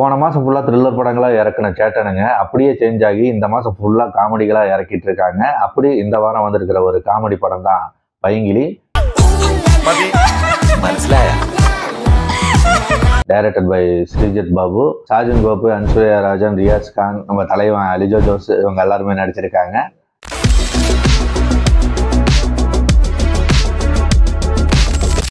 போன மாசம் ஃபுல்லா த்ரில்லர் படங்களா இறக்குன சேட்டனுங்க அப்படியே சேஞ்ச் ஆகி இந்த மாசம் ஃபுல்லா காமெடிகளா இறக்கிட்டு இருக்காங்க. அப்படி இந்த வாரம் வந்திருக்கிற ஒரு காமெடி படம் தான் பைங்கிலி. டைரக்டட் பை ஸ்ரீஜித் பாபு, சாஜன் கோபு, அன்சுயா ராஜன், ரியாஸ் கான், நம்ம தலைவன் அலிஜோ ஜோஸ் இவங்க எல்லாருமே நடிச்சிருக்காங்க.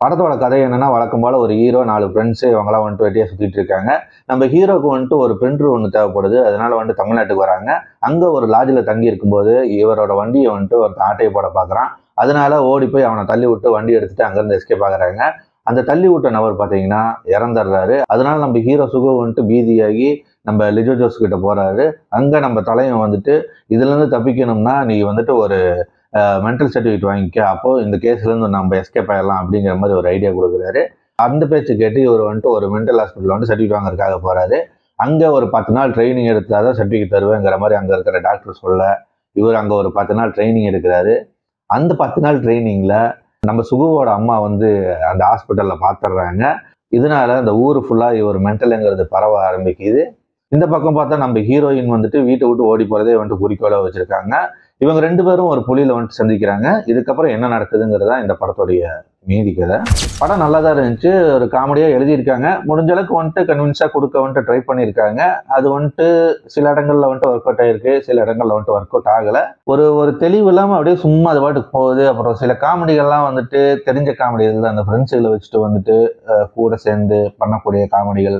படத்தோட கதை என்னன்னா, வழக்கம் போல ஒரு ஹீரோ 4 ஃப்ரெண்ட்ஸ் இவங்களாம் வந்துட்டு வெட்டியா சுத்திட்டு இருக்காங்க. நம்ம ஹீரோக்கு வந்துட்டு ஒரு பிரிண்டர் ஒன்று தேவைப்படுது. அதனால வந்துட்டு தமிழ்நாட்டுக்கு வராங்க. அங்க ஒரு லாட்ஜில் தங்கி இருக்கும்போது இவரோட வண்டியை வந்துட்டு ஒரு ஆட்டையை போட பார்க்குறான். அதனால ஓடி போய் அவனை தள்ளி விட்டு வண்டி எடுத்துட்டு அங்கேருந்து எஸ்கேப் ஆகுறாங்க. அந்த தள்ளி விட்ட நபர் பார்த்தீங்கன்னா இறந்துடுறாரு. அதனால நம்ம ஹீரோ சுகு வந்துட்டு பீதியாகி நம்ம லிஜோ ஜோஸ் கிட்ட போறாரு. அங்க நம்ம தலைவன் வந்துட்டு இதுல இருந்து தப்பிக்கணும்னா நீ வந்துட்டு ஒரு மென்டல் சர்டிஃபிகேட் வாங்கிக்க, அப்போ இந்த கேஸ்ல இருந்து நம்ம எஸ்கேப் ஆயிடலாம் அப்படிங்கிற மாதிரி ஒரு ஐடியா கொடுக்குறாரு. அந்த பேச்சு கேட்டு இவர் வந்துட்டு ஒரு மென்டல் ஹாஸ்பிட்டல் வந்து சர்டிஃபிகேட் வாங்குறதுக்காக போறாரு. அங்க ஒரு 10 நாள் ட்ரைனிங் எடுத்தாதான் சர்டிஃபிகேட் தருவேங்கிற மாதிரி அங்க இருக்கிற டாக்டர் சொல்ல இவர் அங்க ஒரு 10 நாள் ட்ரைனிங் எடுக்கிறாரு. அந்த 10 நாள் ட்ரைனிங்ல நம்ம சுகுவோட அம்மா வந்து அந்த ஹாஸ்பிட்டல்ல பாத்துடுறாங்க. இதனால இந்த ஊரு ஃபுல்லா இவர் மென்டலுங்கிறது பரவ ஆரம்பிக்குது. இந்த பக்கம் பார்த்தா நம்ம ஹீரோயின் வந்துட்டு வீட்டை விட்டு ஓடி போறதே வந்துட்டு குறிக்கோளா வச்சிருக்காங்க. இவங்க 2 பேரும் ஒரு புலியில வந்துட்டு சந்திக்கிறாங்க. இதுக்கப்புறம் என்ன நடக்குதுங்கிறதா இந்த படத்துடைய மீதி கதை. படம் நல்லா தான் இருந்துச்சு. ஒரு காமெடியா எழுதியிருக்காங்க. முடிஞ்ச அளவுக்கு வந்துட்டு கன்வின்ஸா கொடுக்க வந்துட்டு ட்ரை பண்ணியிருக்காங்க. அது வந்துட்டு சில இடங்கள்ல வந்துட்டு ஒர்க் அவுட் ஆயிருக்கு, சில இடங்கள்ல வந்துட்டு ஒர்க் அவுட் ஆகல. ஒரு தெளிவு இல்லாம அப்படியே சும்மா அது பாட்டுக்கு போகுது. அப்புறம் சில காமெடிகள்லாம் வந்துட்டு தெரிஞ்ச காமெடிகள் தான், அந்த ஃப்ரெண்ட்ஸுகளை வச்சுட்டு வந்துட்டு கூட சேர்ந்து பண்ணக்கூடிய காமெடிகள்.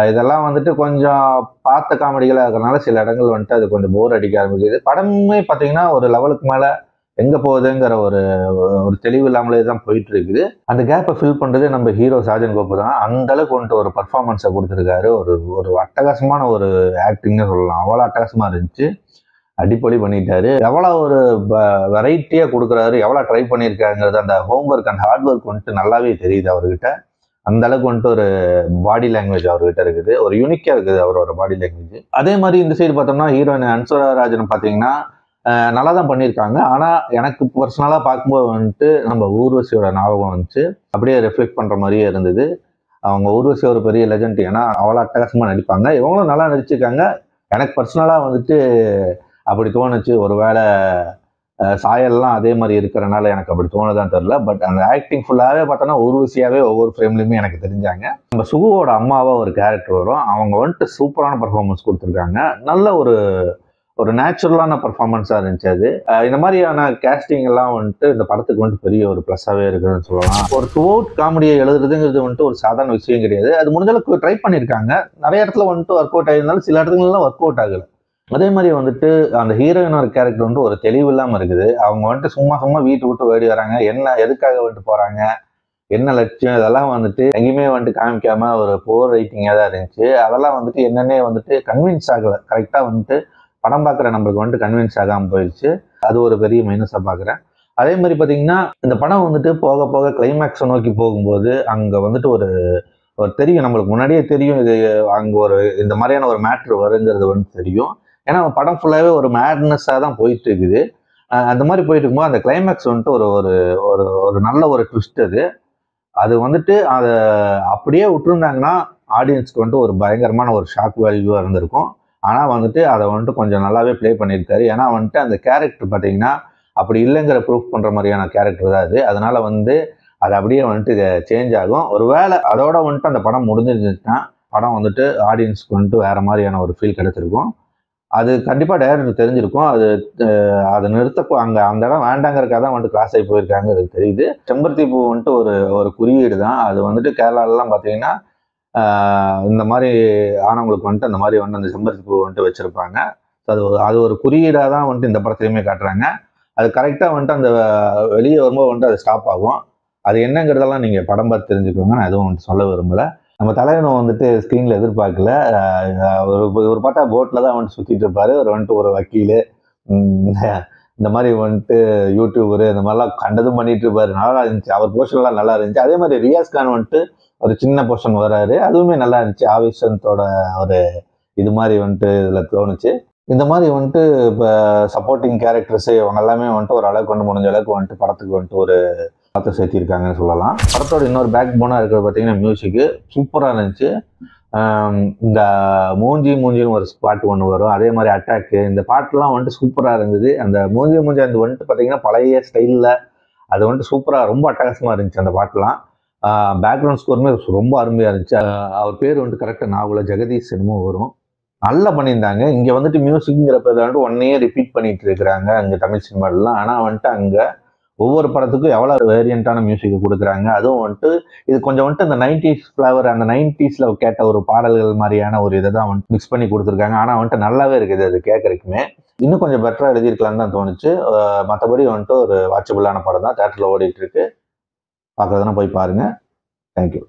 இதெல்லாம் வந்துட்டு கொஞ்சம் பார்த்த காமெடிகளாக இருக்கிறதுனால சில இடங்கள் வந்துட்டு அது கொஞ்சம் போர் அடிக்க ஆரம்பிக்குது. படமே பார்த்தீங்கன்னா ஒரு லெவலுக்கு மேலே எங்கே போகுதுங்கிற ஒரு தெளிவு இல்லாமலே தான் போயிட்டு இருக்குது. அந்த கேப்பை ஃபில் பண்ணுறது நம்ம ஹீரோ சாஜன் கோபு தான். அந்த அளவுக்கு வந்துட்டு ஒரு பர்ஃபார்மன்ஸை கொடுத்துருக்காரு. ஒரு அட்டகாசமான ஒரு ஆக்டிங்னு சொல்லலாம். அவ்வளோ அட்டகாசமாக இருந்துச்சு. அடிப்பொலி பண்ணிட்டாரு. எவ்வளோ ஒரு வெரைட்டியாக கொடுக்குறாரு, எவ்வளோ ட்ரை பண்ணியிருக்காங்கிறது அந்த home work and hard work வந்துட்டு நல்லாவே தெரியுது அவர்கிட்ட. அந்த அளவுக்கு வந்துட்டு ஒரு பாடி லாங்குவேஜ் அவர்கிட்ட இருக்குது. ஒரு யூனிக்கா இருக்குது அவரோட பாடி லாங்குவேஜ். அதே மாதிரி இந்த சைடு பார்த்தோம்னா ஹீரோயின் அன்சுயா ராஜன் பார்த்தீங்கன்னா நல்லா தான் பண்ணியிருக்காங்க. ஆனால் எனக்கு பர்சனலாக பார்க்கும்போது வந்துட்டு நம்ம ஊர்வசியோட ஞாபகம் வந்துச்சு. அப்படியே ரெஃப்ளெக்ட் பண்ணுற மாதிரியே இருந்தது. அவங்க ஊர்வசி ஒரு பெரிய லெஜண்ட். ஏன்னா அவ்வளோ அட்டகாசமாக நடிப்பாங்க. இவங்களும் நல்லா நடிச்சிருக்காங்க. எனக்கு பர்சனலாக வந்துட்டு அப்படி தோணுச்சு. ஒருவேளை சாயல்லாம் அதே மாதிரி இருக்கிறனால எனக்கு அப்படி தோணுதான் தெரியல. பட் அந்த ஆக்டிங் ஃபுல்லாகவே பார்த்தோன்னா ஊர்வசியாவே ஒவ்வொரு ஃப்ரேம்லையுமே எனக்கு தெரிஞ்சாங்க. நம்ம சுகுவோட அம்மாவா ஒரு கேரக்டர் வரும். அவங்க வந்துட்டு சூப்பரான பர்ஃபார்மன்ஸ் கொடுத்துருக்காங்க. நல்ல ஒரு நேச்சுரலான பர்ஃபார்மன்ஸாக இருந்துச்சு அது. இந்த மாதிரியான கேஸ்டிங் எல்லாம் வந்துட்டு இந்த படத்துக்கு வந்துட்டு பெரிய ஒரு ப்ளஸ்ஸாகவே இருக்குன்னு சொல்லலாம். ஒரு த்ரூ அவுட் காமெடியை எழுதுறதுங்கிறது வந்துட்டு ஒரு சாதாரண விஷயம் கிடையாது. அது முடிஞ்ச அளவுக்கு ட்ரை பண்ணியிருக்காங்க. நிறைய இடத்துல வந்துட்டு ஒர்க் அவுட் ஆகிருந்தாலும் சில இடத்துலலாம் ஒர்க் அவுட் ஆகலை. அதே மாதிரி வந்துட்டு அந்த ஹீரோயினோட கேரக்டர் வந்துட்டு ஒரு தெளிவு இல்லாமல் இருக்குது. அவங்க வந்துட்டு சும்மா வீட்டு விட்டு ஓடி வராங்க. என்ன எதுக்காக வந்துட்டு போறாங்க, என்ன லட்சியம், இதெல்லாம் வந்துட்டு எங்கேயுமே வந்துட்டு காமிக்காம ஒரு போர் ரைட்டிங்காக தான் இருந்துச்சு. அதெல்லாம் வந்துட்டு என்னன்னே வந்துட்டு கன்வின்ஸ் ஆகலை. கரெக்டாக வந்துட்டு படம் பார்க்குற நம்மளுக்கு வந்துட்டு கன்வின்ஸ் ஆகாமல் போயிடுச்சு. அது ஒரு பெரிய மைனஸாக பார்க்குறேன். அதே மாதிரி பார்த்தீங்கன்னா இந்த படம் வந்துட்டு போக போக கிளைமேக்ஸை நோக்கி போகும்போது அங்கே வந்துட்டு ஒரு தெரியும், நம்மளுக்கு முன்னாடியே தெரியும் இது அங்கே இந்த மாதிரியான ஒரு மேட்ரு வருங்கிறது வந்துட்டு தெரியும். ஏன்னா படம் ஃபுல்லாகவே ஒரு மேட்னஸாக தான் போயிட்டு இருக்குது. அந்த மாதிரி போயிட்டு இருக்கும்போது அந்த கிளைமேக்ஸ் வந்துட்டு ஒரு நல்ல ஒரு ட்விஸ்ட் அது வந்துட்டு அதை அப்படியே விட்டுருந்தாங்கன்னா ஆடியன்ஸ்க்கு வந்துட்டு ஒரு பயங்கரமான ஒரு ஷாக் வேல்யூவாக இருந்திருக்கும். ஆனால் வந்துட்டு அதை வந்துட்டு கொஞ்சம் நல்லாவே ப்ளே பண்ணியிருக்காரு. ஏன்னா வந்துட்டு அந்த கேரக்டர் பார்த்தீங்கன்னா அப்படி இல்லைங்கிற ப்ரூஃப் பண்ணுற மாதிரியான கேரக்டர் தான் அது. அதனால வந்து அது அப்படியே வந்துட்டு சேஞ்ச் ஆகும். ஒருவேளை அதோட வந்துட்டு அந்த படம் முடிஞ்சிருந்துச்சுன்னா படம் வந்துட்டு ஆடியன்ஸ்க்கு வந்துட்டு வேற மாதிரியான ஒரு ஃபீல் கிடைச்சிருக்கும். அது கண்டிப்பாக டைரக்டர் தெரிஞ்சிருக்கும். அதை அந்த இடம் வேண்டாங்கிறதுக்காக தான் வந்துட்டு கிளாஸ் ஆகி போயிருக்காங்க. அது தெரியுது. செம்பருத்தி பூ வந்துட்டு ஒரு குறியீடு தான். அது வந்துட்டு கேரளாலலாம் பார்த்தீங்கன்னா இந்த மாதிரி ஆனவங்களுக்கு வந்துட்டு அந்த மாதிரி வந்துட்டு அந்த செம்பருத்தி பூ வந்துட்டு வச்சிருப்பாங்க. அது ஒரு குறியீடாக தான் வந்துட்டு இந்த படத்துலையுமே காட்டுறாங்க. அது கரெக்டாக வந்துட்டு அந்த வெளியே வரும்போது வந்துட்டு அது ஸ்டாப் ஆகும். அது என்னங்கிறதெல்லாம் நீங்கள் படம் பார்த்து தெரிஞ்சுக்கோங்க. நான் எதுவும் வந்துட்டு சொல்ல விரும்பலை. நம்ம தலைவனை வந்துட்டு ஸ்க்ரீனில் எதிர்பார்க்கல. ஒரு பார்த்தா போட்டில் தான் வந்துட்டு சுற்றிட்டு இருப்பாரு. ஒரு வக்கீல், இந்த மாதிரி வந்துட்டு யூடியூபரு, இந்த மாதிரிலாம் கண்டதும் பண்ணிட்டு இருப்பாரு. நல்லா இருந்துச்சு. அவர் போர்ஷன்லாம் நல்லா இருந்துச்சு. அதே மாதிரி ரியாஸ் கான் வந்துட்டு ஒரு சின்ன போர்ஷன் வராரு. அதுவுமே நல்லா இருந்துச்சு. ஆவேசத்தோட ஒரு இது மாதிரி வந்துட்டு இதில் தோணுச்சு. இந்த மாதிரி வந்துட்டு இப்போ சப்போர்ட்டிங் கேரக்டர்ஸ் இவங்க எல்லாமே வந்துட்டு ஒரு அளவுக்கு வந்து முடிஞ்ச அளவுக்கு வந்துட்டு படத்துக்கு வந்துட்டு ஒரு பார்த்து சேர்த்திருக்காங்கன்னு சொல்லலாம். படத்தோட இன்னொரு பேக் போனாக இருக்கிறது பார்த்தீங்கன்னா மியூசிக்கு சூப்பராக இருந்துச்சு. இந்த மூஞ்சின்னு ஒரு பாட்டு ஒன்று வரும், அதே மாதிரி அட்டாக்கு, இந்த பாட்டுலாம் வந்துட்டு சூப்பராக இருந்தது. அந்த மூஞ்சி அது வந்துட்டு பார்த்தீங்கன்னா பழைய ஸ்டைலில் அது வந்துட்டு சூப்பராக ரொம்ப அட்டகாசமாக இருந்துச்சு அந்த பாட்டுலாம். பேக்ரவுண்ட் ஸ்கோருமே ரொம்ப அருமையாக இருந்துச்சு. அவர் பேர் வந்துட்டு கரெக்டாக நாவல ஜெகதீஷ் என்னமோ வரும். நல்லா பண்ணியிருந்தாங்க. இங்கே வந்துட்டு மியூசிக்ங்கிற பேரில் வந்துட்டு ஒன்னையே ரிப்பீட் பண்ணிட்டு இருக்கிறாங்க அங்கே தமிழ் சினிமாலாம். ஆனால் வந்துட்டு அங்கே ஒவ்வொரு படத்துக்கும் எவ்வளோ வேரியண்டான மியூசிக்கை கொடுக்குறாங்க. அதுவும் வந்துட்டு இது கொஞ்சம் வந்துட்டு அந்த 90s ஃப்ளவர், அந்த 90ஸ்ல கேட்ட ஒரு பாடல்கள் மாதிரியான ஒரு இதை தான் வந்துட்டு மிக்ஸ் பண்ணி கொடுத்துருக்காங்க. ஆனால் வந்துட்டு நல்லாவே இருக்குது அது கேட்கறதுக்குமே. இன்னும் கொஞ்சம் பெட்டராக எழுதியிருக்கலாம்னு தான் தோணுச்சு. மற்றபடி வந்துட்டு ஒரு வாட்சபிளான படம் தான், தேட்டரில் ஓடிட்டு இருக்கு. பார்க்குறதுனா போய் பாருங்க. தேங்க்யூ.